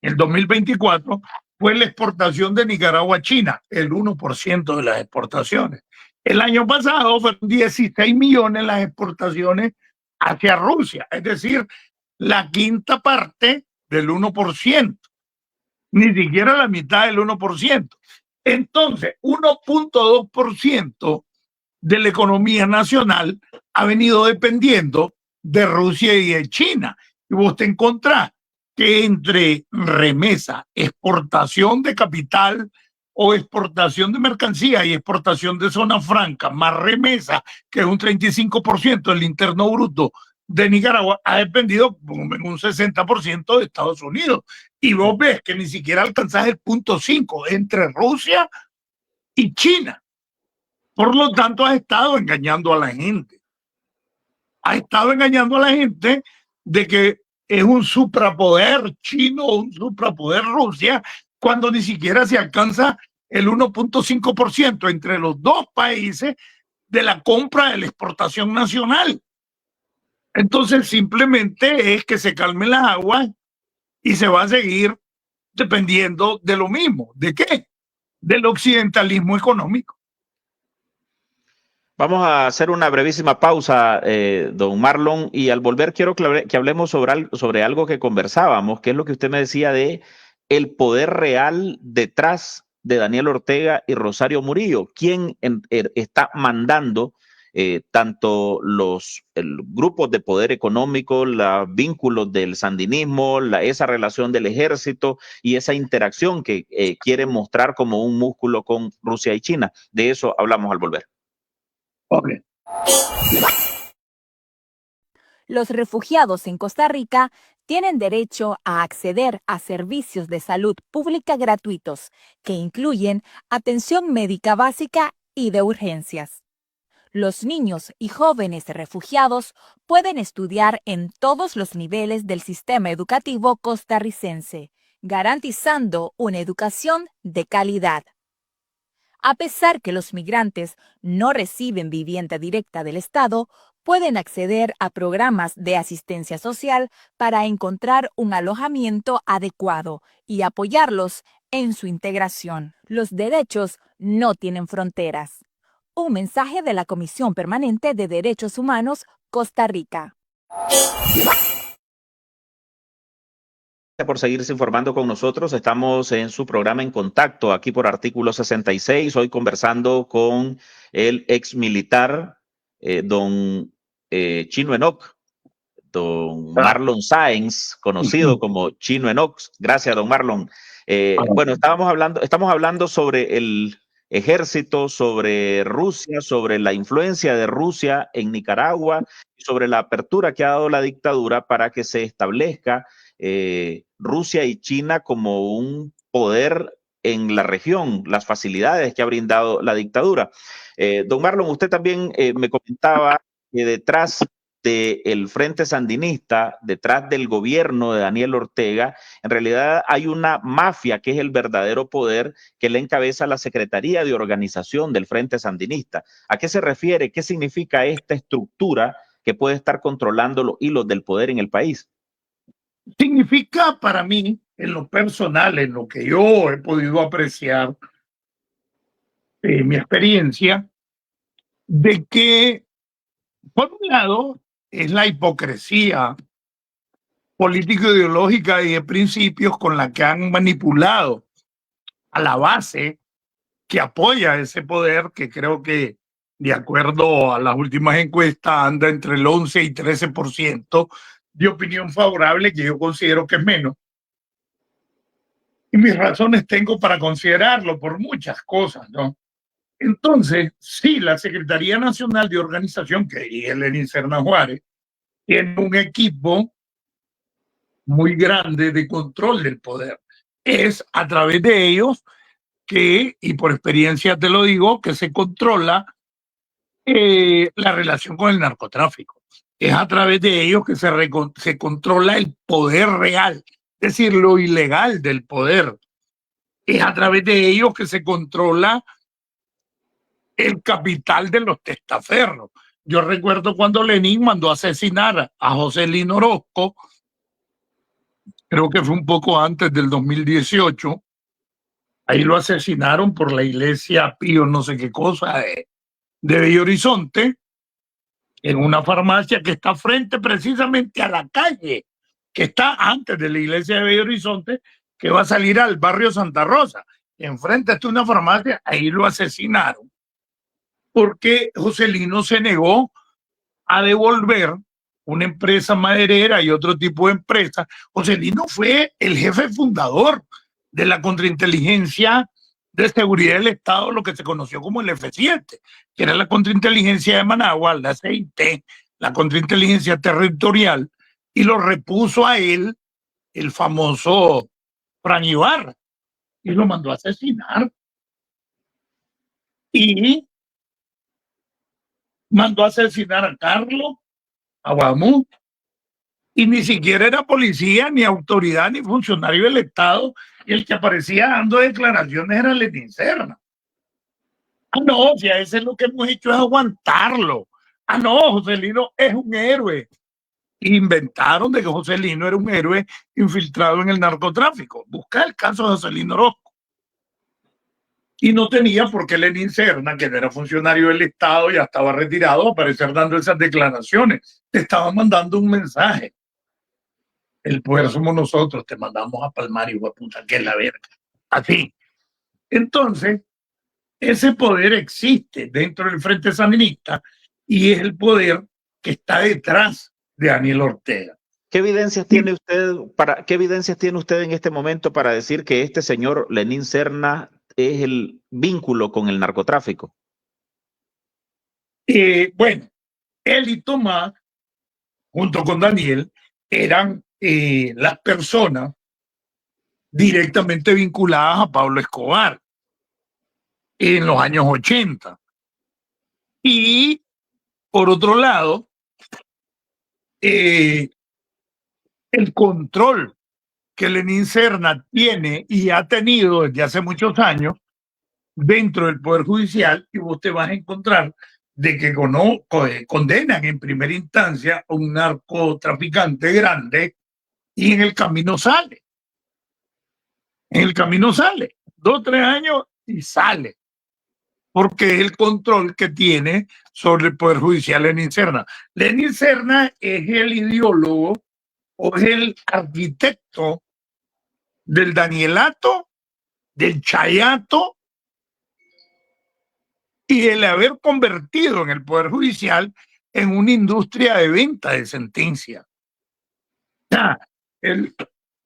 el 2024, fue la exportación de Nicaragua a China, el 1% de las exportaciones. El año pasado fueron 16 millones las exportaciones hacia Rusia, es decir, la quinta parte del 1%, ni siquiera la mitad del 1%. Entonces, 1.2% de la economía nacional ha venido dependiendo de Rusia y de China. Y vos te encontrás que entre remesa, exportación de capital o exportación de mercancía y exportación de zona franca, más remesa, que es un 35% del interno bruto de Nicaragua, ha dependido en un 60% de Estados Unidos. Y vos ves que ni siquiera alcanzás el 0.5 entre Rusia y China. Por lo tanto, has estado engañando a la gente. Has estado engañando a la gente de que es un suprapoder chino o un suprapoder Rusia, cuando ni siquiera se alcanza el 1.5% entre los dos países de la compra de la exportación nacional. Entonces, simplemente es que se calmen las aguas y se va a seguir dependiendo de lo mismo. ¿De qué? Del occidentalismo económico. Vamos a hacer una brevísima pausa, don Marlon, y al volver quiero que hablemos sobre algo que conversábamos, que es lo que usted me decía de el poder real detrás de Daniel Ortega y Rosario Murillo. ¿Quién está mandando tanto los grupos de poder económico, los vínculos del sandinismo, esa relación del ejército y esa interacción que quieren mostrar como un músculo con Rusia y China? De eso hablamos al volver. Okay. Los refugiados en Costa Rica tienen derecho a acceder a servicios de salud pública gratuitos que incluyen atención médica básica y de urgencias. Los niños y jóvenes refugiados pueden estudiar en todos los niveles del sistema educativo costarricense, garantizando una educación de calidad. A pesar que los migrantes no reciben vivienda directa del Estado, pueden acceder a programas de asistencia social para encontrar un alojamiento adecuado y apoyarlos en su integración. Los derechos no tienen fronteras. Un mensaje de la Comisión Permanente de Derechos Humanos, Costa Rica. Por seguirse informando con nosotros. Estamos en su programa En Contacto, aquí por Artículo 66. Hoy conversando con el ex militar, don Chino Enoc, don Marlon Sáenz, conocido como Chino Enoc. Gracias, don Marlon. Bueno, estamos hablando sobre el ejército, sobre Rusia, sobre la influencia de Rusia en Nicaragua y sobre la apertura que ha dado la dictadura para que se establezca Rusia y China como un poder en la región, las facilidades que ha brindado la dictadura. Don Marlon, usted también me comentaba que detrás del Frente Sandinista, detrás del gobierno de Daniel Ortega, en realidad hay una mafia que es el verdadero poder que le encabeza la Secretaría de Organización del Frente Sandinista. ¿A qué se refiere? ¿Qué significa esta estructura que puede estar controlando los hilos del poder en el país? Significa para mí, en lo personal, en lo que yo he podido apreciar, mi experiencia, de que, por un lado, es la hipocresía político-ideológica y de principios con la que han manipulado a la base que apoya ese poder, que creo que, de acuerdo a las últimas encuestas, anda entre el 11 y 13% de opinión favorable, que yo considero que es menos. Y mis razones tengo para considerarlo por muchas cosas, ¿no? Entonces, sí, la Secretaría Nacional de Organización, que dirige Lenín Serna Juárez, tiene un equipo muy grande de control del poder. Es a través de ellos que, y por experiencia te lo digo, que se controla la relación con el narcotráfico. Es a través de ellos que se controla el poder real, es decir, lo ilegal del poder. Es a través de ellos que se controla el capital de los testaferros. Yo recuerdo cuando Lenin mandó a asesinar a José Lino Orozco, creo que fue un poco antes del 2018, ahí lo asesinaron por la iglesia Pío no sé qué cosa de Bello Horizonte, en una farmacia que está frente precisamente a la calle, que está antes de la iglesia de Bello Horizonte, que va a salir al barrio Santa Rosa. Enfrente está una farmacia, ahí lo asesinaron, porque Joselino se negó a devolver una empresa maderera y otro tipo de empresa. Joselino fue el jefe fundador de la contrainteligencia de seguridad del Estado, lo que se conoció como el F7, que era la contrainteligencia de Managua, la CIT, la contrainteligencia territorial, y lo repuso a él el famoso Fran Ibarra, y lo mandó a asesinar. Y mandó a asesinar a Carlos, a Guamú, y ni siquiera era policía, ni autoridad, ni funcionario del Estado, y el que aparecía dando declaraciones era Lenín Serna. Ah, no, si a ese lo que hemos hecho es aguantarlo. Ah, no, Joselino es un héroe. Inventaron de que Joselino era un héroe infiltrado en el narcotráfico. Busca el caso de Joselino Orozco. Y no tenía por qué Lenín Serna, que no era funcionario del Estado, ya estaba retirado, aparecer dando esas declaraciones. Te estaba mandando un mensaje. El poder somos nosotros, te mandamos a palmar y puta, que es la verga. Así. Entonces, ese poder existe dentro del Frente Sandinista y es el poder que está detrás de Daniel Ortega. ¿Qué evidencias tiene usted en este momento para decir que este señor Lenín Serna es el vínculo con el narcotráfico? Bueno, él y Tomás, junto con Daniel, eran las personas directamente vinculadas a Pablo Escobar en los años 80. Y Por otro lado, el control que Lenin Serna tiene y ha tenido desde hace muchos años dentro del Poder Judicial, y vos te vas a encontrar de que condenan en primera instancia a un narcotraficante grande y en el camino sale. En el camino sale. 2 o 3 años y sale. Porque es el control que tiene sobre el Poder Judicial Lenin Serna. Lenin Serna es el ideólogo o es el arquitecto del Danielato, del Chayato y el haber convertido en el Poder Judicial en una industria de venta de sentencias.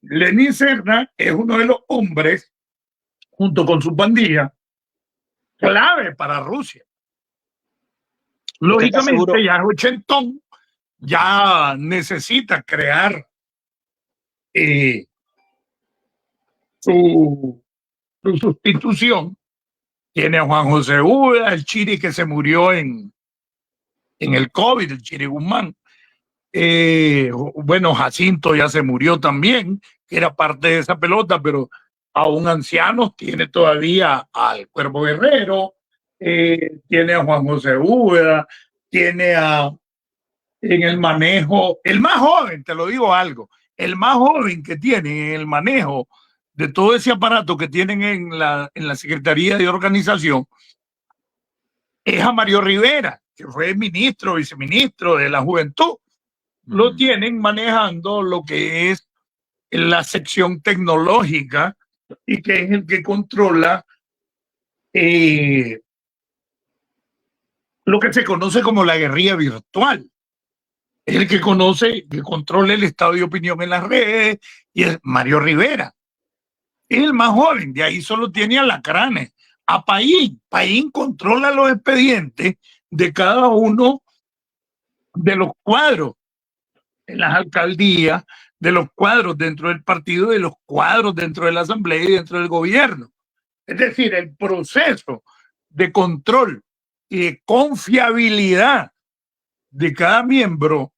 Lenin Serna es uno de los hombres, junto con su pandilla, clave para Rusia. Lógicamente ya es ochentón, ya necesita crear su sustitución. Tiene a Juan José Uda, el Chiri que se murió en el COVID, el Chiri Guzmán. Bueno, Jacinto ya se murió también, que era parte de esa pelota, pero aún ancianos tiene todavía al Cuervo Guerrero, tiene a Juan José Uda, tiene en el manejo, el más joven, te lo digo algo, el más joven que tienen en el manejo de todo ese aparato que tienen en la Secretaría de Organización es a Mario Rivera, que fue ministro, viceministro de la Juventud. Lo tienen manejando lo que es la sección tecnológica y que es el que controla lo que se conoce como la guerrilla virtual. Es el que controla el estado de opinión en las redes, y es Mario Rivera. Es el más joven, de ahí solo tiene a Lacranes, a Payín. Payín controla los expedientes de cada uno de los cuadros en las alcaldías, de los cuadros dentro del partido, de los cuadros dentro de la asamblea y dentro del gobierno. Es decir, el proceso de control y de confiabilidad de cada miembro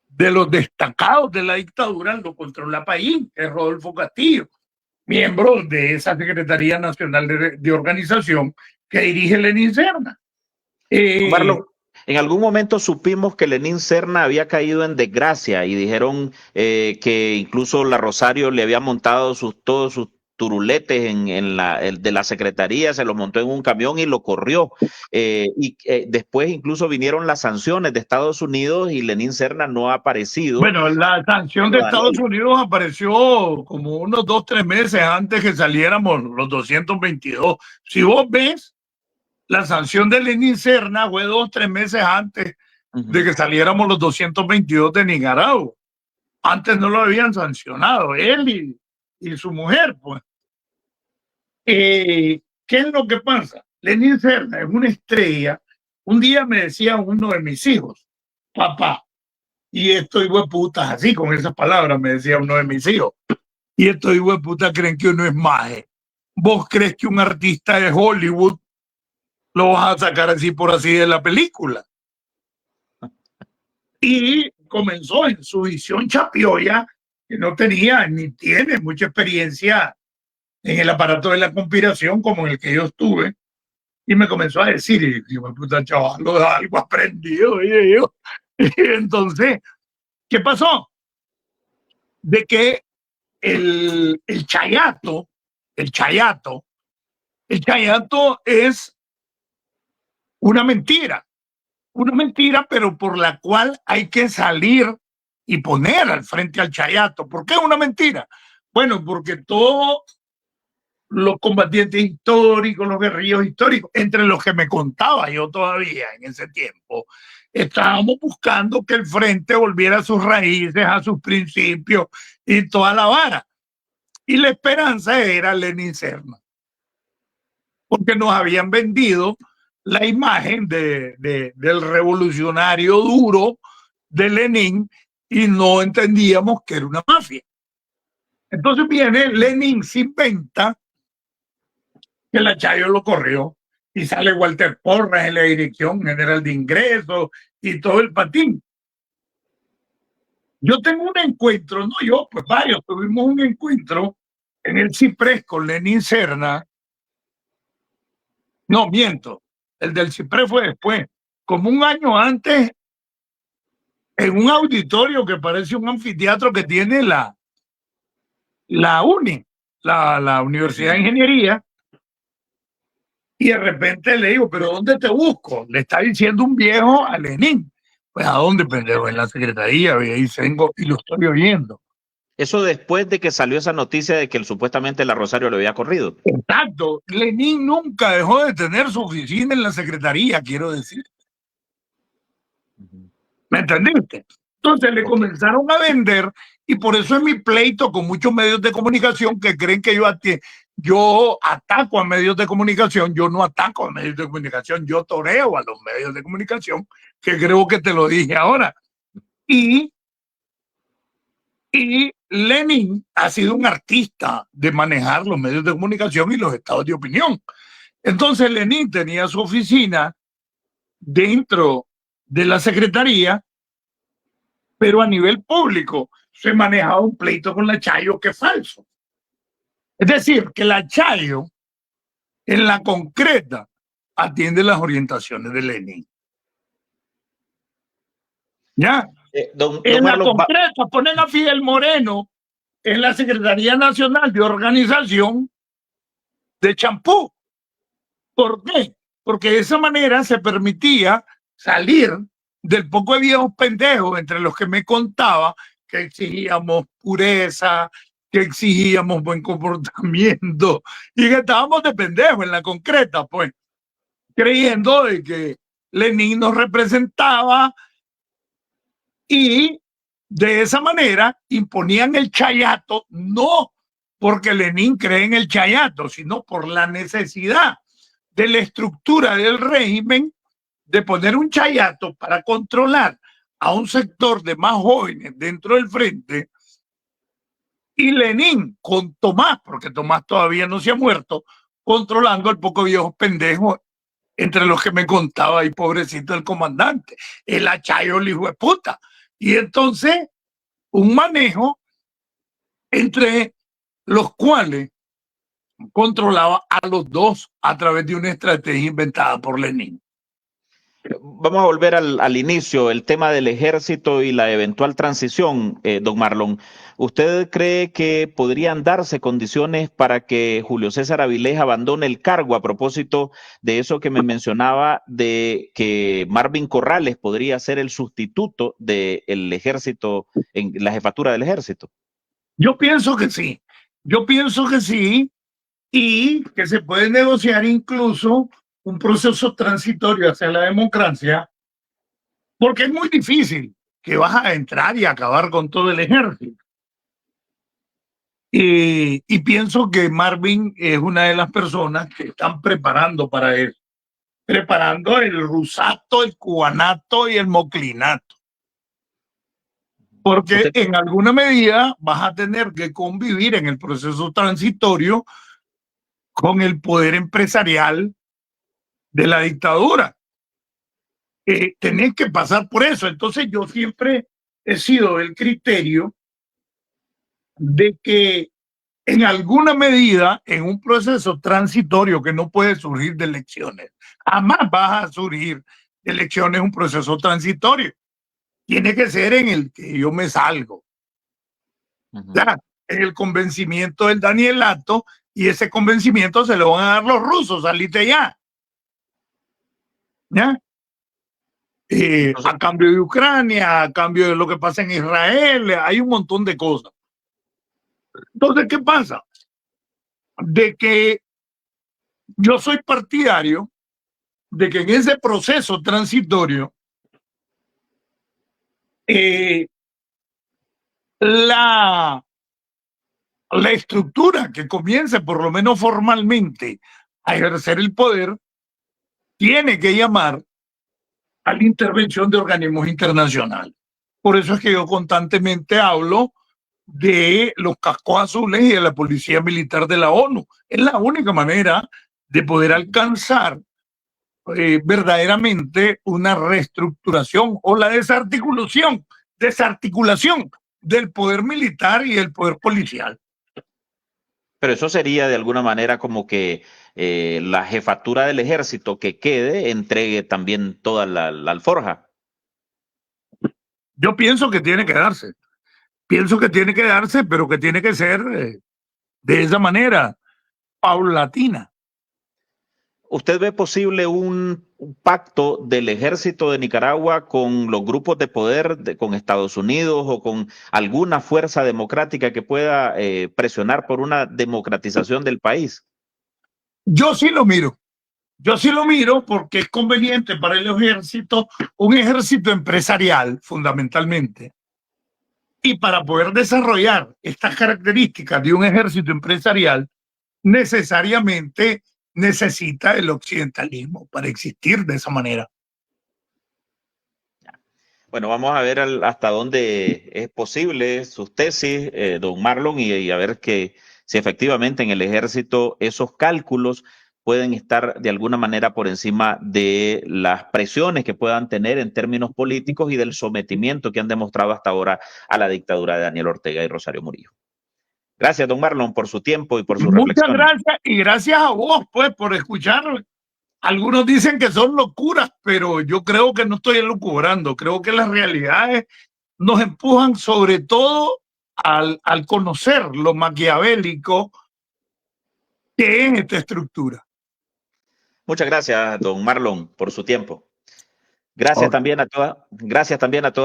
de los destacados de la dictadura lo controla Payín, que es Rodolfo Castillo, miembro de esa Secretaría Nacional de Organización que dirige Lenin Serna. Marlon, en algún momento supimos que Lenin Serna había caído en desgracia y dijeron que incluso la Rosario le había montado todos sus turuletes de la secretaría, se lo montó en un camión y lo corrió. Después incluso vinieron las sanciones de Estados Unidos y Lenin Serna no ha aparecido. Bueno, la sanción de Estados Unidos apareció como unos 2 o 3 meses antes que saliéramos los 222. Si vos ves, la sanción de Lenin Serna fue 2 o 3 meses antes de que saliéramos los 222 de Nicaragua. Antes no lo habían sancionado, él y su mujer, pues. ¿Qué es lo que pasa? Lenin Serna es una estrella. Un día me decía uno de mis hijos, papá, y estos hueputas, así con esas palabras me decía uno de mis hijos, y estos hueputas creen que uno es maje. ¿Vos crees que un artista de Hollywood lo vas a sacar así por así de la película? Y comenzó en su visión chapioya, que no tenía ni tiene mucha experiencia en el aparato de la conspiración como en el que yo estuve, y me comenzó a decir, y yo, puta chaval, algo aprendido, y yo. Y entonces, ¿qué pasó? De que el chayato es una mentira, pero por la cual hay que salir y poner al frente al chayato. ¿Por qué es una mentira? Bueno, porque todos los combatientes históricos, los guerrilleros históricos, entre los que me contaba yo todavía en ese tiempo, estábamos buscando que el frente volviera a sus raíces, a sus principios y toda la vara. Y la esperanza era Lenin Serna, porque nos habían vendido la imagen del revolucionario duro de Lenin y no entendíamos que era una mafia. Entonces viene Lenin, se inventa que la Chayo lo corrió y sale Walter Porras en la Dirección General de Ingresos y todo el patín. Yo tengo un encuentro, no yo, pues varios, tuvimos un encuentro en el Ciprés con Lenín Serna. No, miento, el del Ciprés fue después, como un año antes, en un auditorio que parece un anfiteatro que tiene la UNI, la Universidad de Ingeniería, y de repente le digo, ¿pero dónde te busco? Le está diciendo un viejo a Lenín. Pues ¿a dónde, pendejo? En la secretaría, y ahí vengo y lo estoy oyendo. Eso después de que salió esa noticia de que supuestamente la Rosario lo había corrido. Exacto. Lenín nunca dejó de tener su oficina en la secretaría, quiero decir. ¿Me entendiste? Entonces le comenzaron a vender, y por eso es mi pleito con muchos medios de comunicación que creen que yo ataco a medios de comunicación. Yo no ataco a medios de comunicación, yo toreo a los medios de comunicación, que creo que te lo dije ahora. Y Lenin ha sido un artista de manejar los medios de comunicación y los estados de opinión. Entonces Lenin tenía su oficina dentro de la secretaría, pero a nivel público se manejaba un pleito con la Chayo que es falso. Es decir, que la Chayo en la concreta atiende las orientaciones de Lenin. ¿Ya? En la concreta ponen a Fidel Moreno en la Secretaría Nacional de Organización de Champú. ¿Por qué? Porque de esa manera se permitía salir del poco de viejos pendejos entre los que me contaba que exigíamos pureza, que exigíamos buen comportamiento y que estábamos de pendejos en la concreta, pues, creyendo de que Lenin nos representaba, y de esa manera imponían el chayato, no porque Lenin cree en el chayato, sino por la necesidad de la estructura del régimen de poner un chayato para controlar a un sector de más jóvenes dentro del frente, y Lenin con Tomás, porque Tomás todavía no se ha muerto, controlando al poco viejos pendejos entre los que me contaba, y pobrecito el comandante, el Achayo, el hijo de puta. Y entonces un manejo entre los cuales controlaba a los dos a través de una estrategia inventada por Lenin. Vamos a volver al inicio, el tema del ejército y la eventual transición, don Marlon. ¿Usted cree que podrían darse condiciones para que Julio César Avilés abandone el cargo, a propósito de eso que me mencionaba, de que Marvin Corrales podría ser el sustituto del ejército en la jefatura del ejército? Yo pienso que sí. Yo pienso que sí, y que se puede negociar incluso un proceso transitorio hacia la democracia, porque es muy difícil que vas a entrar y acabar con todo el ejército. Y pienso que Marvin es una de las personas que están preparando para eso, preparando el rusato, el cubanato y el moclinato. Porque en alguna medida vas a tener que convivir en el proceso transitorio con el poder empresarial de la dictadura. Tenés que pasar por eso. Entonces yo siempre he sido del criterio de que en alguna medida, en un proceso transitorio que no puede surgir de elecciones, jamás vas a surgir de elecciones un proceso transitorio. Tiene que ser en el que yo me salgo. Ya, en el convencimiento del Danielato, y ese convencimiento se lo van a dar los rusos, salite ya. ¿Ya? A cambio de Ucrania, a cambio de lo que pasa en Israel, hay un montón de cosas. Entonces, ¿qué pasa? De que yo soy partidario de que en ese proceso transitorio la estructura que comience, por lo menos formalmente, a ejercer el poder, tiene que llamar a la intervención de organismos internacionales. Por eso es que yo constantemente hablo de los cascos azules y de la policía militar de la ONU. Es la única manera de poder alcanzar verdaderamente una reestructuración o la desarticulación del poder militar y el poder policial. Pero eso sería de alguna manera como que la jefatura del ejército que quede entregue también toda la alforja. Yo pienso que tiene que darse. Pienso que tiene que darse, pero que tiene que ser de esa manera, paulatina. ¿Usted ve posible un pacto del ejército de Nicaragua con los grupos de poder, con Estados Unidos o con alguna fuerza democrática que pueda presionar por una democratización del país? Yo sí lo miro. Yo sí lo miro porque es conveniente para el ejército, un ejército empresarial fundamentalmente. Y para poder desarrollar estas características de un ejército empresarial, necesariamente necesita el occidentalismo para existir de esa manera. Bueno, vamos a ver hasta dónde es posible sus tesis, don Marlon, y a ver si efectivamente en el ejército esos cálculos pueden estar de alguna manera por encima de las presiones que puedan tener en términos políticos y del sometimiento que han demostrado hasta ahora a la dictadura de Daniel Ortega y Rosario Murillo. Gracias, don Marlon, por su tiempo y por su reflexión. Muchas gracias, y gracias a vos, pues, por escucharme. Algunos dicen que son locuras, pero yo creo que no estoy elucubrando. Creo que las realidades nos empujan sobre todo al conocer lo maquiavélico que es esta estructura. Muchas gracias, don Marlon, por su tiempo. Gracias también a todas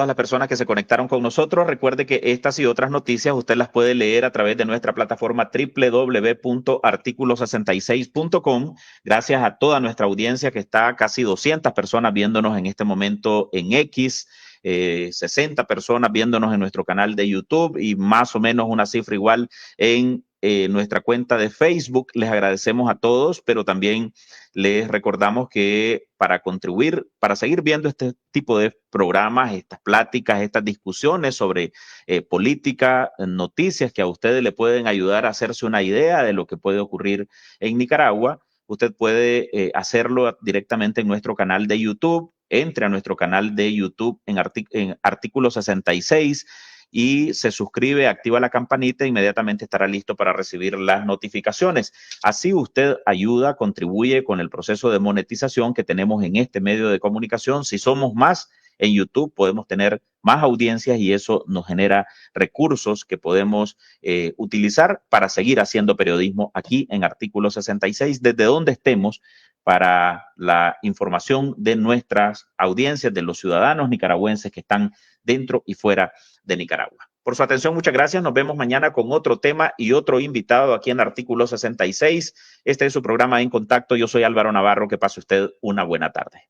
las personas que se conectaron con nosotros. Recuerde que estas y otras noticias usted las puede leer a través de nuestra plataforma www.articulo66.com. Gracias a toda nuestra audiencia, que está casi 200 personas viéndonos en este momento en X, 60 personas viéndonos en nuestro canal de YouTube y más o menos una cifra igual en nuestra cuenta de Facebook. Les agradecemos a todos, pero también les recordamos que para contribuir, para seguir viendo este tipo de programas, estas pláticas, estas discusiones sobre política, noticias que a ustedes le pueden ayudar a hacerse una idea de lo que puede ocurrir en Nicaragua, usted puede hacerlo directamente en nuestro canal de YouTube. Entre a nuestro canal de YouTube en Artículo 66 y se suscribe, activa la campanita, inmediatamente estará listo para recibir las notificaciones. Así usted ayuda, contribuye con el proceso de monetización que tenemos en este medio de comunicación. Si somos más en YouTube, podemos tener más audiencias y eso nos genera recursos que podemos utilizar para seguir haciendo periodismo aquí en Artículo 66, desde donde estemos, para la información de nuestras audiencias, de los ciudadanos nicaragüenses que están dentro y fuera de Nicaragua. Por su atención, muchas gracias. Nos vemos mañana con otro tema y otro invitado aquí en Artículo 66. Este es su programa En Contacto. Yo soy Álvaro Navarro. Que pase usted una buena tarde.